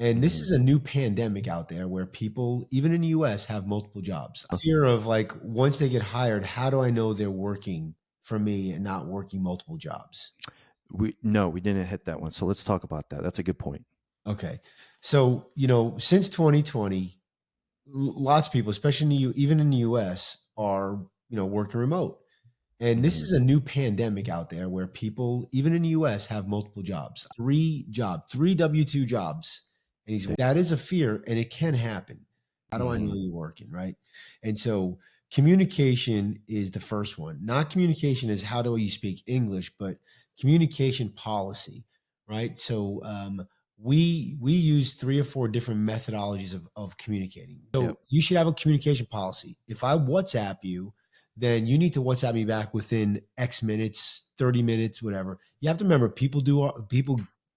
And this Mhm. is a new pandemic out there where people, even in the US, have multiple jobs. Fear of like, once they get hired, how do I know they're working for me and not working multiple jobs? We didn't hit that one. So let's talk about that. That's a good point. Okay. So, since 2020, lots of people, especially in even in the US, are, working remote. And this Mhm. is a new pandemic out there where people, even in the US, have multiple jobs, three W-2 jobs. And that is a fear and it can happen. How do I know Mhm. you're working? Right. And so communication is the first one. Not communication is how do you speak English, but communication policy. Right. So, we use three or four different methodologies of communicating. Yep. So you should have a communication policy. If I WhatsApp you, then you need to WhatsApp me back within X minutes, 30 minutes, whatever. You have to remember people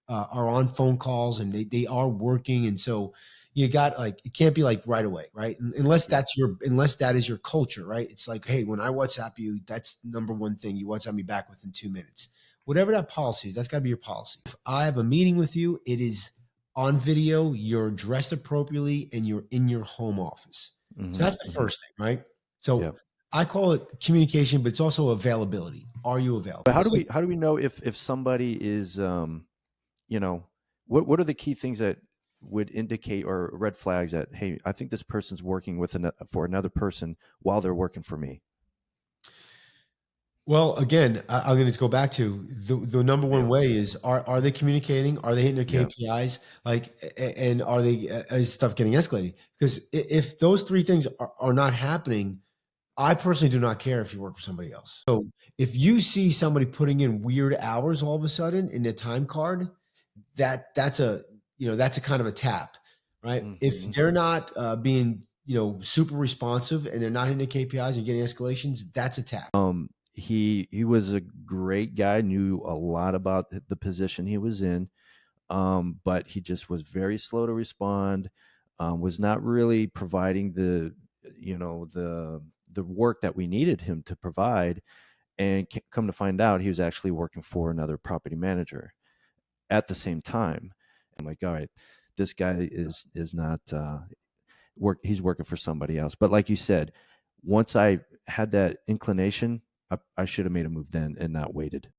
are on phone calls and they are working. And so you got like, it can't be like right away, right? Unless Yep. unless that is your culture, right? It's like, hey, when I WhatsApp you, that's number one thing. You WhatsApp me back within 2 minutes. Whatever that policy is, that's gotta be your policy. If I have a meeting with you, it is on video, you're dressed appropriately and you're in your home office. So Mhm. that's the Mhm. first thing, right? So Yep. I call it communication, but it's also availability. Are you available? But how do So, we know if somebody is you know, what are the key things that would indicate or red flags that, hey, I think this person's working with for another person while they're working for me? well, again, I'm going to go back to the number one Yep. way is are they communicating? Are they hitting their Yep. KPIs? Like, and are they is stuff getting escalated? Because if those three things are not happening, I personally do not care if you work for somebody else. So if you see somebody putting in weird hours all of a sudden in their time card, that's a kind of a tap, right? If Mhm. they're not being super responsive and they're not hitting the KPIs and getting escalations, that's a tap. He was a great guy, knew a lot about the position he was in, but he just was very slow to respond. Was not really providing the work that we needed him to provide. And come to find out, he was actually working for another property manager at the same time. I'm like, all right, this guy is not work. He's working for somebody else. But like you said, once I had that inclination, I should have made a move then and not waited.